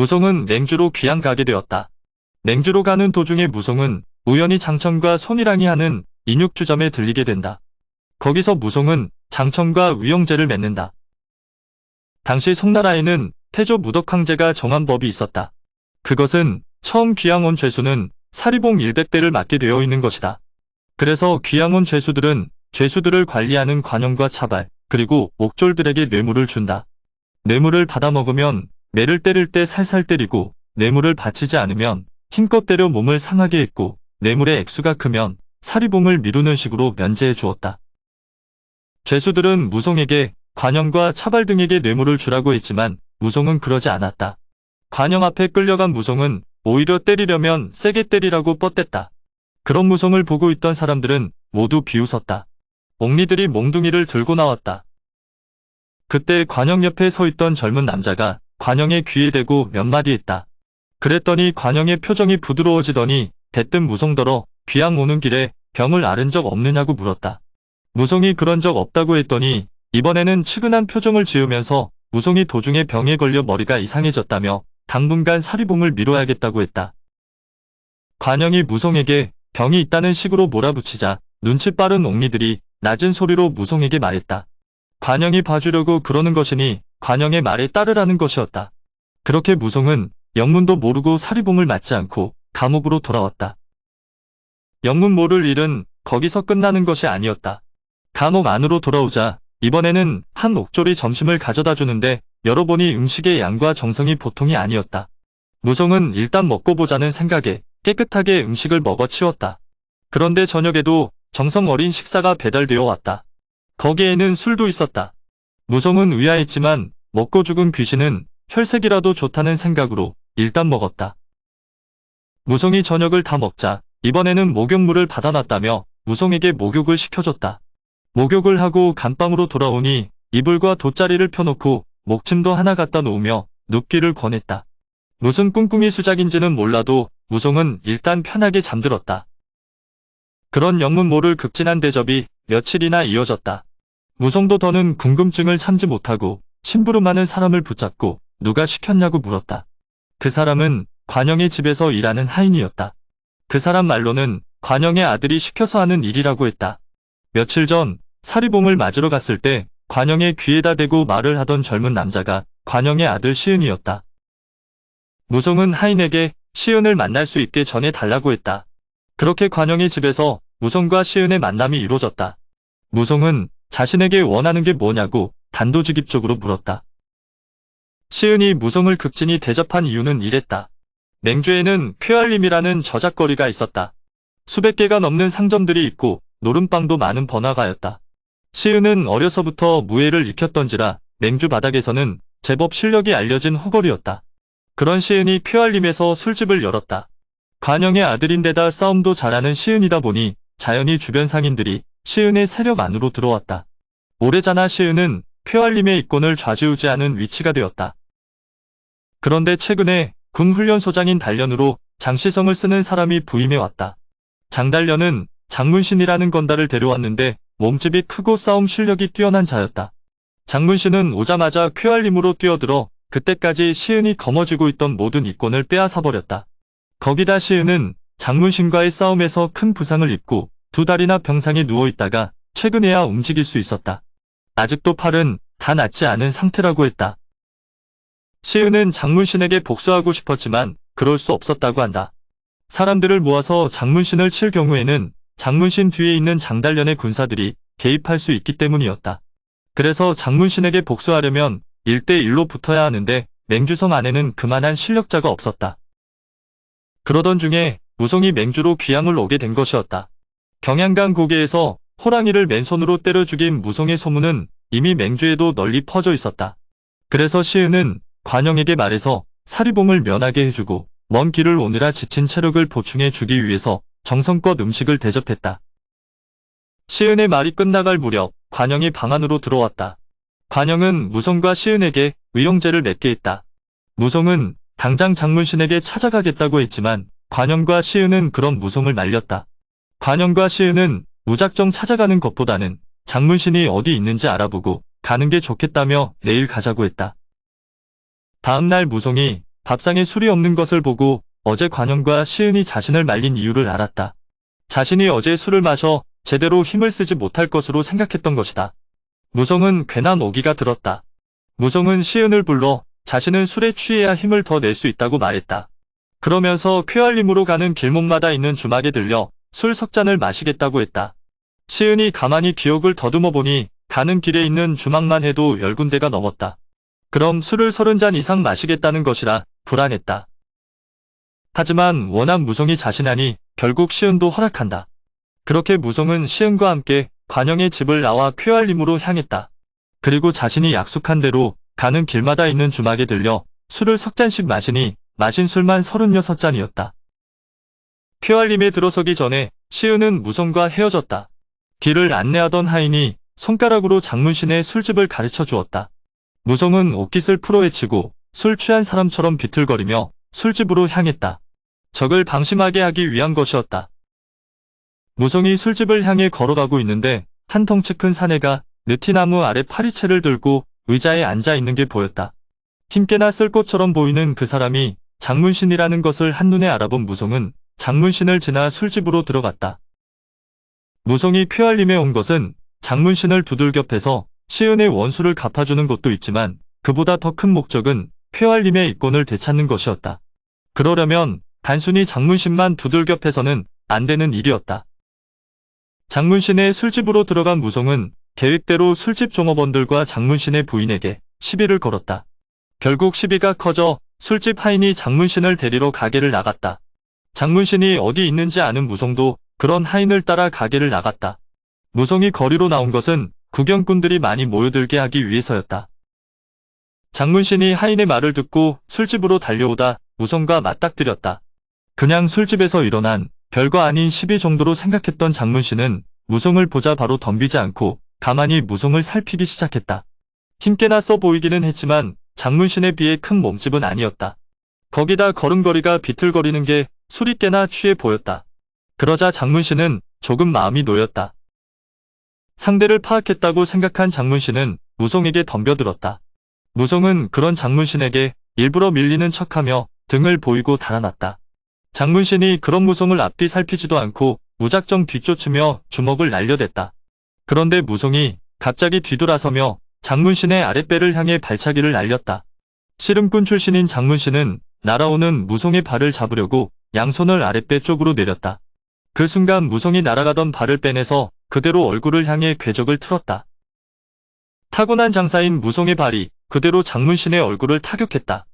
무송은 맹주로 귀양 가게 되었다. 맹주로 가는 도중에 무송은 우연히 장천과 손이랑이 하는 인육주점에 들리게 된다. 거기서 무송은 장천과 위영제를 맺는다. 당시 송나라에는 태조 무덕 황제가 정한 법이 있었다. 그것은 처음 귀양 온 죄수는 사리봉 100대를 맡게 되어 있는 것이다. 그래서 귀양 온 죄수들은 죄수들을 관리하는 관영과 차발, 그리고 옥졸들에게 뇌물을 준다. 뇌물을 받아 먹으면 매를 때릴 때 살살 때리고, 뇌물을 바치지 않으면 힘껏 때려 몸을 상하게 했고, 뇌물의 액수가 크면 사리봉을 미루는 식으로 면제해 주었다. 죄수들은 무송에게 관영과 차발 등에게 뇌물을 주라고 했지만 무송은 그러지 않았다. 관영 앞에 끌려간 무송은 오히려 때리려면 세게 때리라고 뻗댔다. 그런 무송을 보고 있던 사람들은 모두 비웃었다. 옥리들이 몽둥이를 들고 나왔다. 그때 관영 옆에 서 있던 젊은 남자가 관영의 귀에 대고 몇 마디 했다. 그랬더니 관영의 표정이 부드러워지더니 대뜸 무송더러 귀양 오는 길에 병을 앓은 적 없느냐고 물었다. 무송이 그런 적 없다고 했더니 이번에는 측은한 표정을 지으면서 무송이 도중에 병에 걸려 머리가 이상해졌다며 당분간 사리봉을 미뤄야겠다고 했다. 관영이 무송에게 병이 있다는 식으로 몰아붙이자 눈치 빠른 옥리들이 낮은 소리로 무송에게 말했다. 관영이 봐주려고 그러는 것이니 관영의 말에 따르라는 것이었다. 그렇게 무송은 영문도 모르고 사리봉을 맞지 않고 감옥으로 돌아왔다. 영문 모를 일은 거기서 끝나는 것이 아니었다. 감옥 안으로 돌아오자 이번에는 한 옥졸이 점심을 가져다 주는데 열어보니 음식의 양과 정성이 보통이 아니었다. 무송은 일단 먹고 보자는 생각에 깨끗하게 음식을 먹어 치웠다. 그런데 저녁에도 정성 어린 식사가 배달되어 왔다. 거기에는 술도 있었다. 무송은 의아했지만 먹고 죽은 귀신은 혈색이라도 좋다는 생각으로 일단 먹었다. 무송이 저녁을 다 먹자 이번에는 목욕물을 받아놨다며 무송에게 목욕을 시켜줬다. 목욕을 하고 감방으로 돌아오니 이불과 돗자리를 펴놓고 목침도 하나 갖다 놓으며 눕기를 권했다. 무슨 꿍꿍이 수작인지는 몰라도 무송은 일단 편하게 잠들었다. 그런 영문 모를 극진한 대접이 며칠이나 이어졌다. 무송도 더는 궁금증을 참지 못하고 심부름하는 사람을 붙잡고 누가 시켰냐고 물었다. 그 사람은 관영의 집에서 일하는 하인이었다. 그 사람 말로는 관영의 아들이 시켜서 하는 일이라고 했다. 며칠 전 사리봉을 맞으러 갔을 때 관영의 귀에다 대고 말을 하던 젊은 남자가 관영의 아들 시은이었다. 무송은 하인에게 시은을 만날 수 있게 전해달라고 했다. 그렇게 관영의 집에서 무송과 시은의 만남이 이루어졌다. 무송은 자신에게 원하는 게 뭐냐고 단도직입적으로 물었다. 시은이 무송을 극진히 대접한 이유는 이랬다. 맹주에는 쾌활림이라는 저작거리가 있었다. 수백 개가 넘는 상점들이 있고 노름방도 많은 번화가였다. 시은은 어려서부터 무예를 익혔던지라 맹주 바닥에서는 제법 실력이 알려진 허걸이었다. 그런 시은이 쾌활림에서 술집을 열었다. 관영의 아들인데다 싸움도 잘하는 시은이다 보니 자연히 주변 상인들이 시은의 세력 안으로 들어왔다. 오래자나 시은은 쾌활림의 이권을 좌지우지하는 위치가 되었다. 그런데 최근에 군 훈련소장인 단련으로 장시성을 쓰는 사람이 부임해왔다. 장단련은 장문신이라는 건달을 데려왔는데 몸집이 크고 싸움 실력이 뛰어난 자였다. 장문신은 오자마자 쾌활림으로 뛰어들어 그때까지 시은이 거머쥐고 있던 모든 이권을 빼앗아버렸다. 거기다 시은은 장문신과의 싸움에서 큰 부상을 입고 두 달이나 병상에 누워있다가 최근에야 움직일 수 있었다. 아직도 팔은 다 낫지 않은 상태라고 했다. 시은은 장문신에게 복수하고 싶었지만 그럴 수 없었다고 한다. 사람들을 모아서 장문신을 칠 경우에는 장문신 뒤에 있는 장단련의 군사들이 개입할 수 있기 때문이었다. 그래서 장문신에게 복수하려면 1대1로 붙어야 하는데 맹주성 안에는 그만한 실력자가 없었다. 그러던 중에 무송이 맹주로 귀양을 오게 된 것이었다. 경양강 고개에서 호랑이를 맨손으로 때려 죽인 무송의 소문은 이미 맹주에도 널리 퍼져 있었다. 그래서 시은은 관영에게 말해서 사리봉을 면하게 해주고 먼 길을 오느라 지친 체력을 보충해 주기 위해서 정성껏 음식을 대접했다. 시은의 말이 끝나갈 무렵 관영이 방 안으로 들어왔다. 관영은 무송과 시은에게 위용제를 맺게 했다. 무송은 당장 장문신에게 찾아가겠다고 했지만 관영과 시은은 그런 무송을 말렸다. 관영과 시은은 무작정 찾아가는 것보다는 장문신이 어디 있는지 알아보고 가는 게 좋겠다며 내일 가자고 했다. 다음날 무송이 밥상에 술이 없는 것을 보고 어제 관영과 시은이 자신을 말린 이유를 알았다. 자신이 어제 술을 마셔 제대로 힘을 쓰지 못할 것으로 생각했던 것이다. 무성은 괜한 오기가 들었다. 무성은 시은을 불러 자신은 술에 취해야 힘을 더 낼 수 있다고 말했다. 그러면서 쾌활림으로 가는 길목마다 있는 주막에 들려 술 석 잔을 마시겠다고 했다. 시은이 가만히 기억을 더듬어 보니 가는 길에 있는 주막만 해도 10군데가 넘었다. 그럼 술을 30잔 이상 마시겠다는 것이라 불안했다. 하지만 워낙 무성이 자신하니 결국 시은도 허락한다. 그렇게 무성은 시은과 함께 관영의 집을 나와 쾌활림으로 향했다. 그리고 자신이 약속한 대로 가는 길마다 있는 주막에 들려 술을 석 잔씩 마시니 마신 술만 36잔이었다. 쾌활림에 들어서기 전에 시은은 무성과 헤어졌다. 길을 안내하던 하인이 손가락으로 장문신의 술집을 가르쳐 주었다. 무성은 옷깃을 풀어헤치고 술 취한 사람처럼 비틀거리며 술집으로 향했다. 적을 방심하게 하기 위한 것이었다. 무성이 술집을 향해 걸어가고 있는데 한 덩치 큰 사내가 느티나무 아래 파리채를 들고 의자에 앉아 있는 게 보였다. 힘께나 쓸 것처럼 보이는 그 사람이 장문신이라는 것을 한눈에 알아본 무성은 장문신을 지나 술집으로 들어갔다. 무성이 쾌활림에 온 것은 장문신을 두들겨 패서 시은의 원수를 갚아주는 것도 있지만 그보다 더 큰 목적은 쾌활림의 이권을 되찾는 것이었다. 그러려면 단순히 장문신만 두들겨 패서는 안 되는 일이었다. 장문신의 술집으로 들어간 무성은 계획대로 술집 종업원들과 장문신의 부인에게 시비를 걸었다. 결국 시비가 커져 술집 하인이 장문신을 데리러 가게를 나갔다. 장문신이 어디 있는지 아는 무성도 그런 하인을 따라 가게를 나갔다. 무성이 거리로 나온 것은 구경꾼들이 많이 모여들게 하기 위해서였다. 장문신이 하인의 말을 듣고 술집으로 달려오다 무성과 맞닥뜨렸다. 그냥 술집에서 일어난 별거 아닌 시비 정도로 생각했던 장문신은 무성을 보자 바로 덤비지 않고 가만히 무성을 살피기 시작했다. 힘께나 써 보이기는 했지만 장문신에 비해 큰 몸집은 아니었다. 거기다 걸음걸이가 비틀거리는 게 술이 꽤나 취해 보였다. 그러자 장문신은 조금 마음이 놓였다. 상대를 파악했다고 생각한 장문신은 무성에게 덤벼들었다. 무성은 그런 장문신에게 일부러 밀리는 척하며 등을 보이고 달아났다. 장문신이 그런 무성을 앞뒤 살피지도 않고 무작정 뒤쫓으며 주먹을 날려댔다. 그런데 무성이 갑자기 뒤돌아서며 장문신의 아랫배를 향해 발차기를 날렸다. 씨름꾼 출신인 장문신은 날아오는 무성의 발을 잡으려고 양손을 아랫배 쪽으로 내렸다. 그 순간 무성이 날아가던 발을 빼내서 그대로 얼굴을 향해 궤적을 틀었다. 타고난 장사인 무성의 발이 그대로 장문신의 얼굴을 타격했다.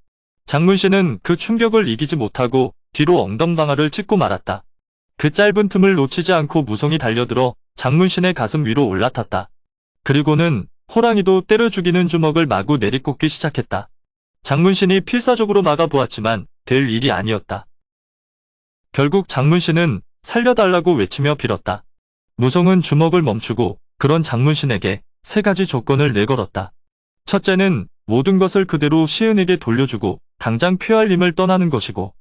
장문신은 그 충격을 이기지 못하고 뒤로 엉덩방아를 찍고 말았다. 그 짧은 틈을 놓치지 않고 무성이 달려들어 장문신의 가슴 위로 올라탔다. 그리고는 호랑이도 때려 죽이는 주먹을 마구 내리꽂기 시작했다. 장문신이 필사적으로 막아보았지만 될 일이 아니었다. 결국 장문신은 살려달라고 외치며 빌었다. 무성은 주먹을 멈추고 그런 장문신에게 3가지 조건을 내걸었다. 첫째는 모든 것을 그대로 시은에게 돌려주고 당장 쾌활림을 떠나는 것이고,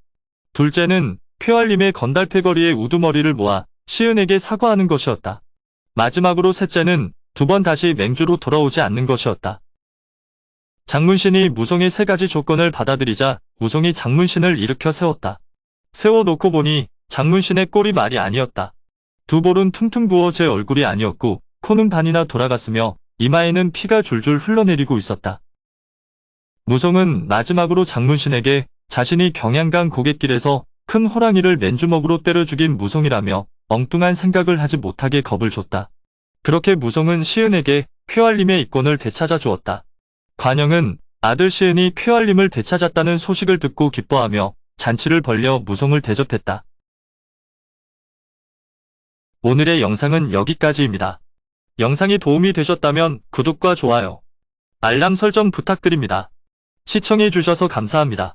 둘째는 쾌활림의 건달패거리의 우두머리를 모아 시은에게 사과하는 것이었다. 마지막으로 셋째는 2번 다시 맹주로 돌아오지 않는 것이었다. 장문신이 무성의 3가지 조건을 받아들이자 무성이 장문신을 일으켜 세웠다. 세워놓고 보니 장문신의 꼴이 말이 아니었다. 두 볼은 퉁퉁 부어 제 얼굴이 아니었고 코는 반이나 돌아갔으며 이마에는 피가 줄줄 흘러내리고 있었다. 무성은 마지막으로 장문신에게 자신이 경양강 고갯길에서 큰 호랑이를 맨주먹으로 때려 죽인 무성이라며 엉뚱한 생각을 하지 못하게 겁을 줬다. 그렇게 무성은 시은에게 쾌활림의 이권을 되찾아 주었다. 관영은 아들 시은이 쾌활림을 되찾았다는 소식을 듣고 기뻐하며 잔치를 벌려 무성을 대접했다. 오늘의 영상은 여기까지입니다. 영상이 도움이 되셨다면 구독과 좋아요, 알람 설정 부탁드립니다. 시청해주셔서 감사합니다.